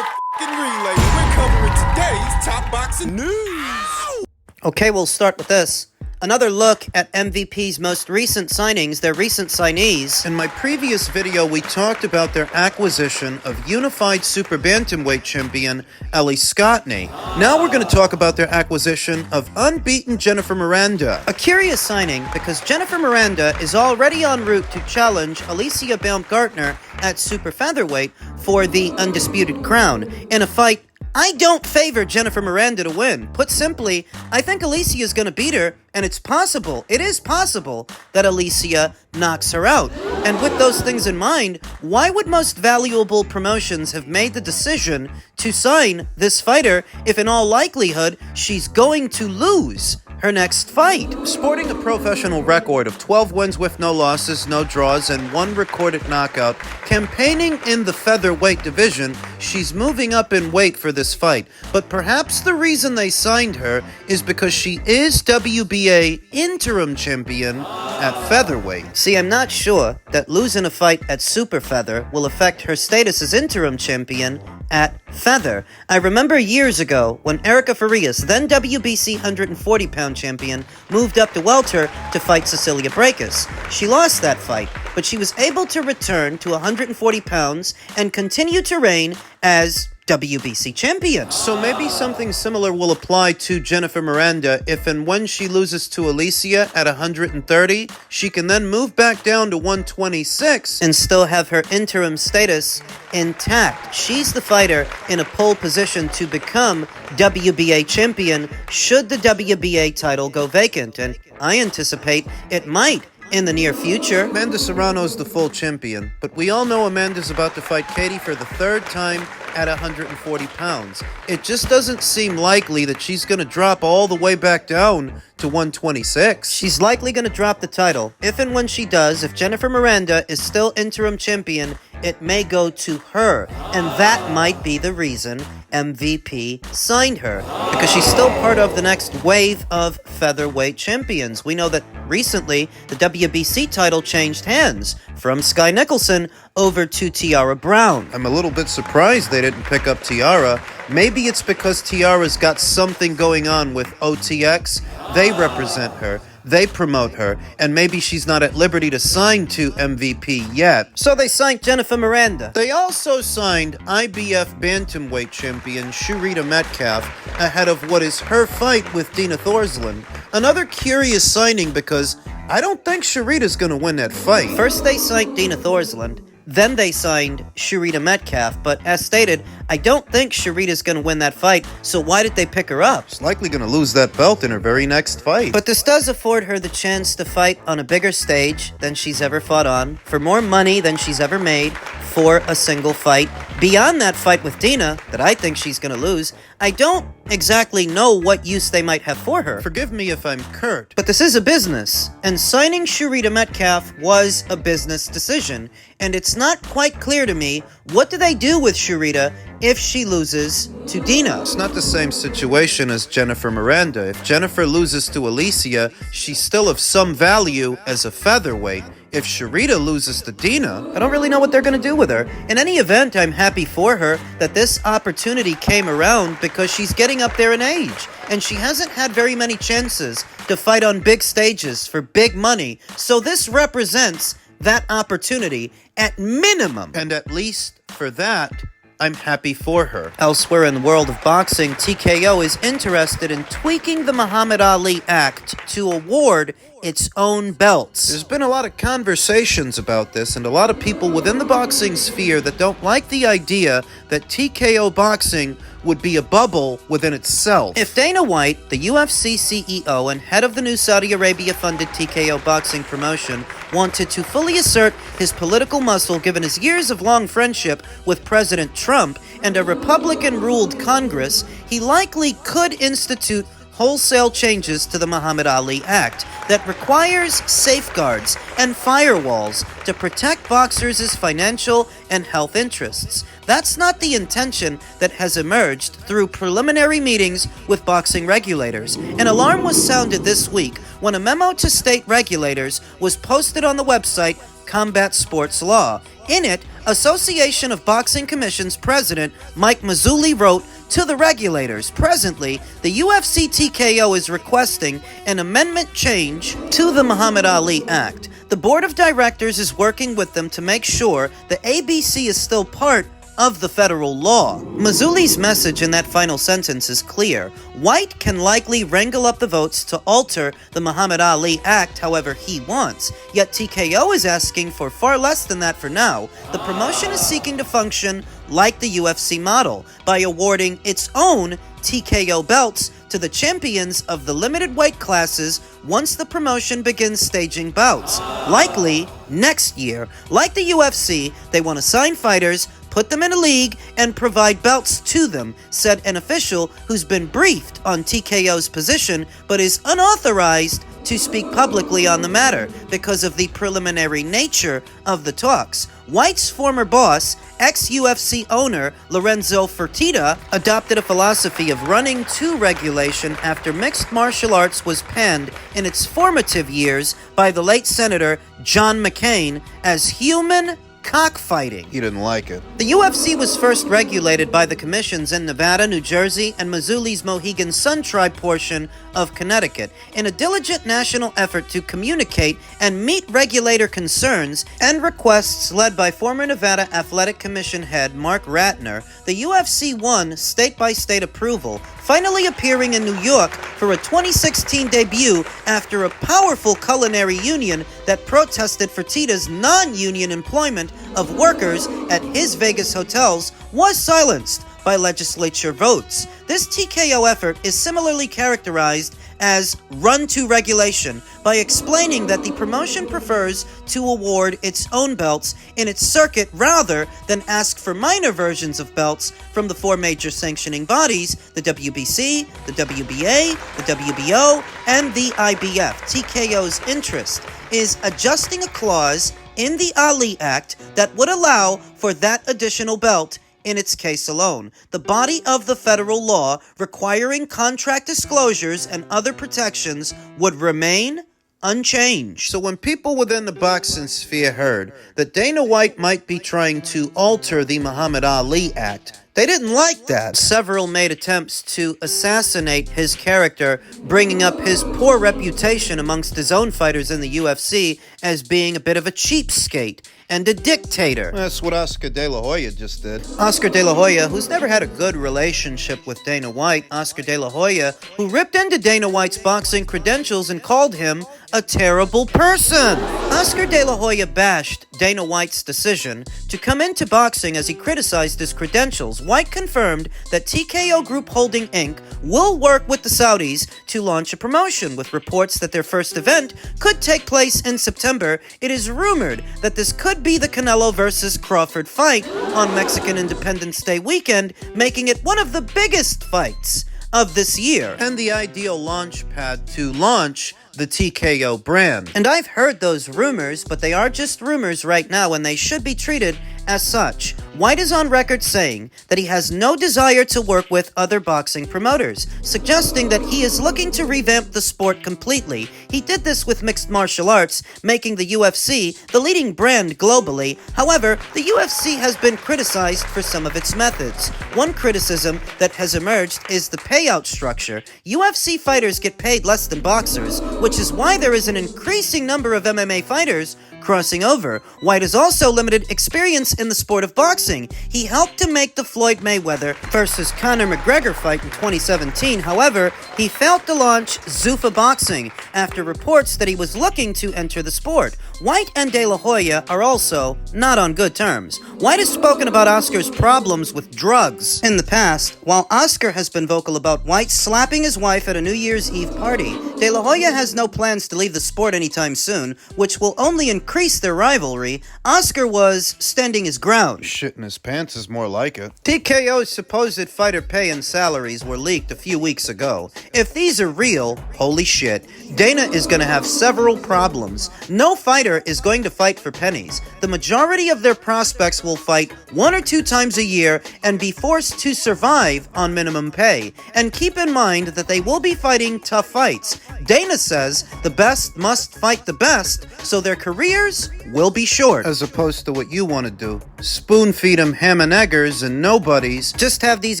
motherfucking relay. We're covering today's top boxing news. Okay, we'll start with this. Another look at MVP's most recent signings, their recent signees. In my previous video, we talked about their acquisition of unified super bantamweight champion Ellie Scottney. Now we're going to talk about their acquisition of unbeaten Jennifer Miranda. A curious signing because Jennifer Miranda is already en route to challenge Alicia Baumgartner at super featherweight for the undisputed crown in a fight I don't favor Jennifer Miranda to win. Put simply, I think Alicia is going to beat her, and it is possible that Alicia knocks her out. And with those things in mind, why would most valuable promotions have made the decision to sign this fighter if in all likelihood she's going to lose her next fight? Sporting a professional record of 12 wins with no losses, no draws, and 1 recorded knockout, campaigning in the featherweight division, she's moving up in weight for this fight. But perhaps the reason they signed her is because she is WBA interim champion at featherweight. See, I'm not sure that losing a fight at super feather will affect her status as interim champion at feather. I remember years ago when Erica Farias, then WBC 140-pound champion, moved up to welter to fight Cecilia Brækhus. She lost that fight, but she was able to return to 140 pounds and continue to reign as WBC champion. So maybe something similar will apply to Jennifer Miranda if and when she loses to Alicia at 130, she can then move back down to 126 and still have her interim status intact. She's the fighter in a pole position to become WBA champion should the WBA title go vacant, and I anticipate it might in the near future. Amanda Serrano's the full champion, but we all know Amanda's about to fight Katie for the 3rd time at 140 pounds. It just doesn't seem likely that she's going to drop all the way back down to 126. She's likely going to drop the title. If and when she does, if Jennifer Miranda is still interim champion, it may go to her, and that might be the reason MVP signed her, because she's still part of the next wave of featherweight champions. We know that recently the WBC title changed hands from Sky Nicholson over to Tiara Brown. I'm a little bit surprised they didn't pick up Tiara. Maybe it's because Tiara's got something going on with OTX. They represent her, they promote her, and maybe she's not at liberty to sign to MVP yet. So they signed Jennifer Miranda. They also signed IBF bantamweight champion Sharita Metcalf ahead of what is her fight with Dina Thorsland. Another curious signing because I don't think Sharita's going to win that fight. First they signed Dina Thorsland, then they signed Sharita Metcalf, but as stated, I don't think Sharita's going to win that fight, so why did they pick her up? She's likely going to lose that belt in her very next fight. But this does afford her the chance to fight on a bigger stage than she's ever fought on, for more money than she's ever made for a single fight. Beyond that fight with Dina, that I think she's going to lose, I don't exactly know what use they might have for her. Forgive me if I'm curt, but this is a business, and signing Sharita Metcalf was a business decision, and it's not quite clear to me what do they do with Sharita if she loses to Dina. It's not the same situation as Jennifer Miranda. If Jennifer loses to Alicia, she's still of some value as a featherweight. If Sharita loses to Dina, I don't really know what they're going to do with her. In any event, I'm happy for her that this opportunity came around because she's getting up there in age, and she hasn't had very many chances to fight on big stages for big money. So this represents that opportunity at minimum. And at least for that, I'm happy for her. Elsewhere in the world of boxing, TKO is interested in tweaking the Muhammad Ali Act to award its own belts. There's been a lot of conversations about this, and a lot of people within the boxing sphere that don't like the idea that TKO boxing would be a bubble within itself. If Dana White, the UFC CEO and head of the new Saudi Arabia-funded TKO boxing promotion, wanted to fully assert his political muscle given his years of long friendship with President Trump and a Republican-ruled Congress, he likely could institute wholesale changes to the Muhammad Ali Act that requires safeguards and firewalls to protect boxers' financial and health interests. That's not the intention that has emerged through preliminary meetings with boxing regulators. An alarm was sounded this week when a memo to state regulators was posted on the website Combat Sports Law. In it, Association of Boxing Commission's president Mike Mazzulli wrote to the regulators. Presently, the UFC TKO is requesting an amendment change to the Muhammad Ali Act. The board of directors is working with them to make sure the ABC is still part of the federal law. Mazzulli's message in that final sentence is clear. White can likely wrangle up the votes to alter the Muhammad Ali Act however he wants, yet TKO is asking for far less than that for now. The promotion is seeking to function like the UFC model by awarding its own TKO belts to the champions of the limited weight classes once the promotion begins staging bouts. Likely next year. Like the UFC, they want to sign fighters, put them in a league, and provide belts to them, said an official who's been briefed on TKO's position but is unauthorized to speak publicly on the matter because of the preliminary nature of the talks. White's former boss, ex-UFC owner Lorenzo Fertitta, adopted a philosophy of running to regulation after mixed martial arts was panned in its formative years by the late Senator John McCain as human cockfighting. He didn't like it. The UFC was first regulated by the commissions in Nevada, New Jersey, and Mazzulli's Mohegan Sun Tribe portion of Connecticut. In a diligent national effort to communicate and meet regulator concerns and requests led by former Nevada Athletic Commission head Mark Ratner, the UFC won state-by-state approval, finally appearing in New York for a 2016 debut after a powerful culinary union that protested Fertitta's non-union employment of workers at his Vegas hotels was silenced by legislature votes. This TKO effort is similarly characterized as run to regulation by explaining that the promotion prefers to award its own belts in its circuit rather than ask for minor versions of belts from the four major sanctioning bodies, the WBC, the WBA, the WBO, and the IBF. TKO's interest is adjusting a clause in the Ali Act that would allow for that additional belt in its case alone. The body of the federal law requiring contract disclosures and other protections would remain unchanged. So when people within the boxing sphere heard that Dana White might be trying to alter the Muhammad Ali Act, they didn't like that. Several made attempts to assassinate his character, bringing up his poor reputation amongst his own fighters in the UFC as being a bit of a cheapskate and a dictator. That's what Oscar De La Hoya just did. Oscar De La Hoya, who's never had a good relationship with Dana White. Oscar De La Hoya, who ripped into Dana White's boxing credentials and called him a terrible person. Oscar De La Hoya bashed Dana White's decision to come into boxing as he criticized his credentials. White confirmed that TKO Group Holding Inc. will work with the Saudis to launch a promotion, with reports that their first event could take place in September. It is rumored that this could be the Canelo versus Crawford fight on Mexican Independence Day weekend, making it one of the biggest fights of this year. And the ideal launch pad to launch the TKO brand. And I've heard those rumors, but they are just rumors right now, and they should be treated as such. White is on record saying that he has no desire to work with other boxing promoters, suggesting that he is looking to revamp the sport completely. He did this with mixed martial arts, making the UFC the leading brand globally. However, the UFC has been criticized for some of its methods. One criticism that has emerged is the payout structure. UFC fighters get paid less than boxers, which is why there is an increasing number of MMA fighters crossing over. White has also limited experience in the sport of boxing. He helped to make the Floyd Mayweather versus Conor McGregor fight in 2017. However, he failed to launch Zuffa Boxing after reports that he was looking to enter the sport. White and De La Hoya are also not on good terms. White has spoken about Oscar's problems with drugs in the past, while Oscar has been vocal about White slapping his wife at a New Year's Eve party. De La Hoya has no plans to leave the sport anytime soon, which will only increase their rivalry. Oscar was standing his ground. Shitting his pants is more like it. TKO's supposed fighter pay and salaries were leaked a few weeks ago. If these are real, holy shit, Dana is going to have several problems. No fighter is going to fight for pennies. The majority of their prospects will fight 1 or 2 times a year and be forced to survive on minimum pay. And keep in mind that they will be fighting tough fights. Dana says the best must fight the best, so their career fighters will be short. As opposed to what you want to do. Spoon feed them ham and eggers and nobodies. Just have these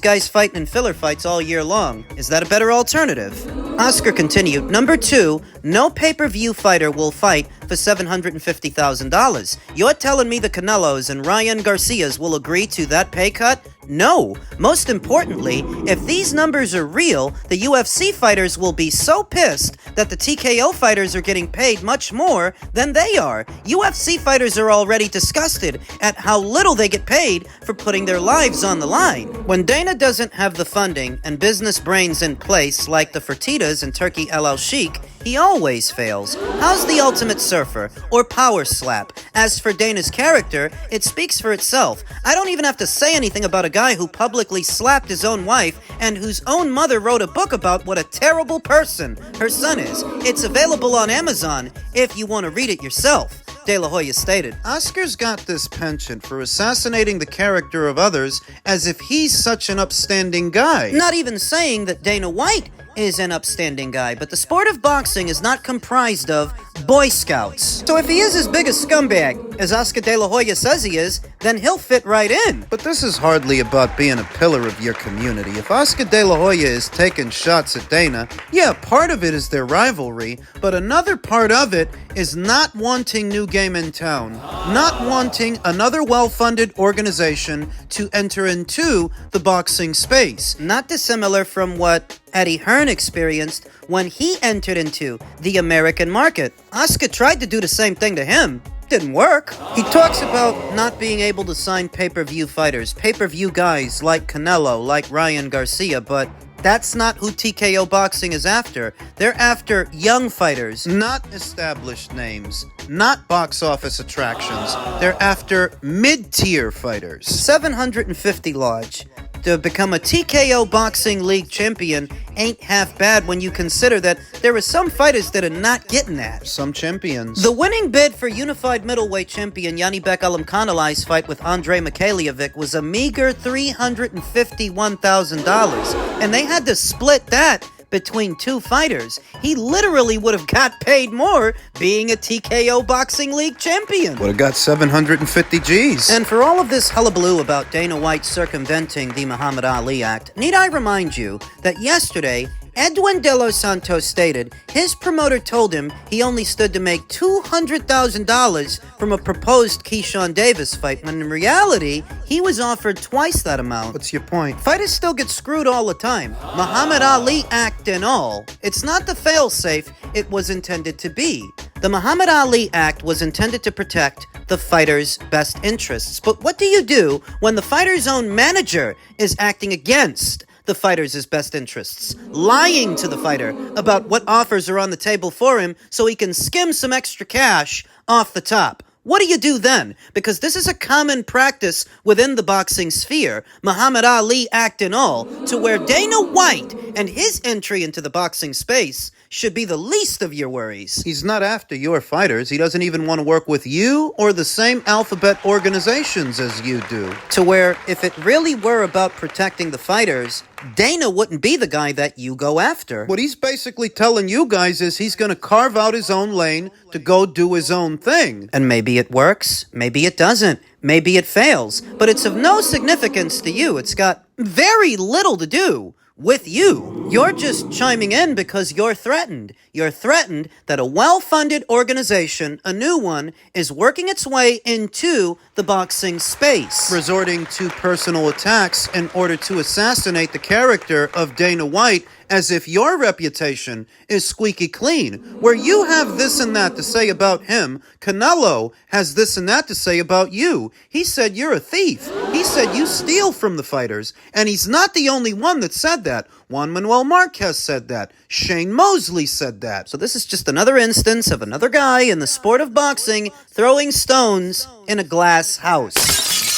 guys fighting in filler fights all year long. Is that a better alternative? Oscar continued, number 2, no pay-per-view fighter will fight for $750,000. You're telling me the Canelos and Ryan Garcias will agree to that pay cut? No. Most importantly, if these numbers are real, the UFC fighters will be so pissed that the TKO fighters are getting paid much more than they are. UFC fighters are already disgusted at how little they get paid for putting their lives on the line. When Dana doesn't have the funding and business brains in place like the Fertitas and Turkey El Sheikh, he always fails. How's the Ultimate Surfer or Power Slap? As for Dana's character, it speaks for itself. I don't even have to say anything about a guy who publicly slapped his own wife and whose own mother wrote a book about what a terrible person her son is. It's available on Amazon if you want to read it yourself. De La Hoya stated, Oscar's got this penchant for assassinating the character of others as if he's such an upstanding guy. Not even saying that Dana White is an upstanding guy, but the sport of boxing is not comprised of Boy Scouts. So if he is as big a scumbag as Oscar De La Hoya says he is, then he'll fit right in. But this is hardly about being a pillar of your community. If Oscar De La Hoya is taking shots at Dana, yeah, part of it is their rivalry, but another part of it is not wanting New Game in Town, not wanting another well-funded organization to enter into the boxing space. Not dissimilar from what Eddie Hearn experienced when he entered into the American market. Oscar tried to do the same thing to him. Didn't work. He talks about not being able to sign pay-per-view fighters, pay-per-view guys like Canelo, like Ryan Garcia, but that's not who TKO Boxing is after. They're after young fighters. Not established names, not box office attractions. They're after mid-tier fighters. 750 large. To become a TKO Boxing League champion ain't half bad when you consider that there are some fighters that are not getting that. Some champions. The winning bid for unified middleweight champion Yanibek Alimkhanalai's fight with Andrei Mikhailiovic was a meager $351,000, and they had to split that between two fighters. He literally would have got paid more being a TKO Boxing League champion. Would have got 750 G's. And for all of this hullabaloo about Dana White circumventing the Muhammad Ali Act, need I remind you that yesterday, Edwin De Los Santos stated his promoter told him he only stood to make $200,000 from a proposed Keyshawn Davis fight, when in reality, he was offered twice that amount. What's your point? Fighters still get screwed all the time. Muhammad Ali Act and all. It's not the failsafe it was intended to be. The Muhammad Ali Act was intended to protect the fighter's best interests. But what do you do when the fighter's own manager is acting against the fighter's best interests, lying to the fighter about what offers are on the table for him so he can skim some extra cash off the top? What do you do then? Because this is a common practice within the boxing sphere, Muhammad Ali Act and all, to where Dana White and his entry into the boxing space should be the least of your worries. He's not after your fighters. He doesn't even want to work with you or the same alphabet organizations as you do. To where, if it really were about protecting the fighters, Dana wouldn't be the guy that you go after. What he's basically telling you guys is he's going to carve out his own lane to go do his own thing. And maybe it works, maybe it doesn't, maybe it fails, but it's of no significance to you. It's got very little to do with you. You're just chiming in because you're threatened. You're threatened that a well-funded organization, a new one, is working its way into the boxing space, resorting to personal attacks in order to assassinate the character of Dana White, as if your reputation is squeaky clean. Where you have this and that to say about him, Canelo has this and that to say about you. He said you're a thief. He said you steal from the fighters. And he's not the only one that said that. Juan Manuel Marquez said that. Shane Mosley said that. So this is just another instance of another guy in the sport of boxing throwing stones in a glass house.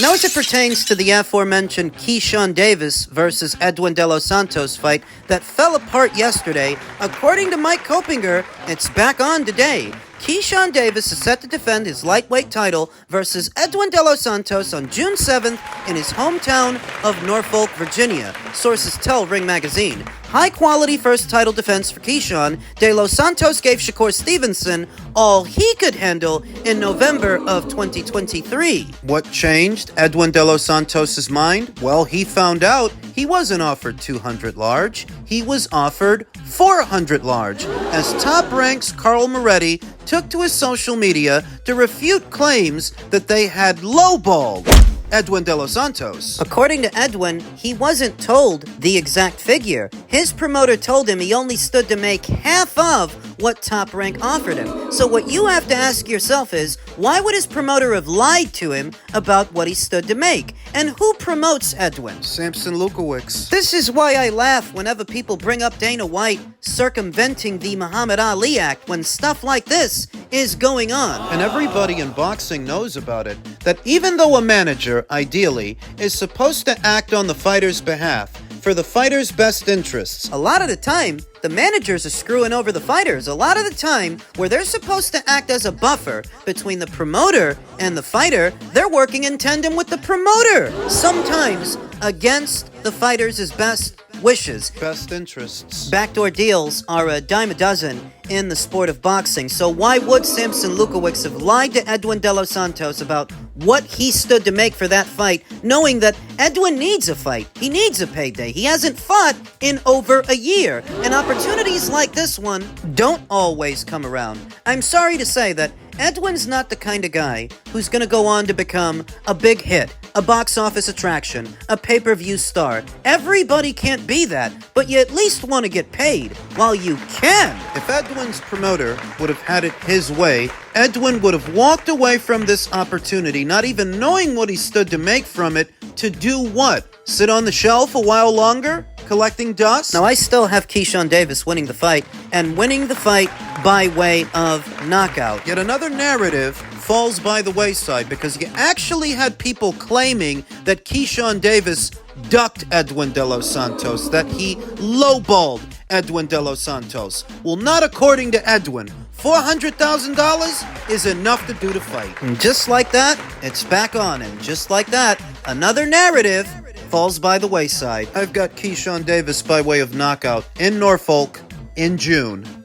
Now, as it pertains to the aforementioned Keyshawn Davis versus Edwin De Los Santos fight that fell apart yesterday, according to Mike Copinger, it's back on today. Keyshawn Davis is set to defend his lightweight title versus Edwin De Los Santos on June 7th in his hometown of Norfolk, Virginia. Sources tell Ring Magazine. high-quality first title defense for Keyshawn, De Los Santos gave Shakur Stevenson all he could handle in November of 2023. What changed Edwin De Los Santos' mind? Well, he found out he wasn't offered 200 large. He was offered 400 large, as Top Rank's Carl Moretti took to his social media to refute claims that they had lowballed Edwin De Los Santos. According to Edwin, he wasn't told the exact figure. His promoter told him he only stood to make half of what Top Rank offered him. So what you have to ask yourself is, why would his promoter have lied to him about what he stood to make? And who promotes Edwin? Samson Lukowicz. This is why I laugh whenever people bring up Dana White circumventing the Muhammad Ali Act when stuff like this is going on. And everybody in boxing knows about it, that even though a manager, ideally, is supposed to act on the fighter's behalf, for the fighter's best interests, a lot of the time, the managers are screwing over the fighters. A lot of the time, where they're supposed to act as a buffer between the promoter and the fighter, they're working in tandem with the promoter. Sometimes against the fighter's best wishes. Best interests. Backdoor deals are a dime a dozen in the sport of boxing. So why would Samson Lukowicz have lied to Edwin De Los Santos about what he stood to make for that fight, knowing that Edwin needs a fight? He needs a payday. He hasn't fought in over a year. And opportunities like this one don't always come around. I'm sorry to say that Edwin's not the kind of guy who's going to go on to become a big hit, a box office attraction, a pay-per-view star. Everybody can't be that, but you at least want to get paid while you can. If Edwin's promoter would have had it his way, Edwin would have walked away from this opportunity, not even knowing what he stood to make from it, to do what? Sit on the shelf a while longer? Collecting dust? Now, I still have Keyshawn Davis winning the fight, and winning the fight by way of knockout. Yet another narrative falls by the wayside, because you actually had people claiming that Keyshawn Davis ducked Edwin De Los Santos, that he lowballed Edwin De Los Santos. Well, not according to Edwin. $400,000 is enough to do the fight. And just like that, it's back on, and just like that, another narrative falls by the wayside. I've got Keyshawn Davis by way of knockout in Norfolk in June.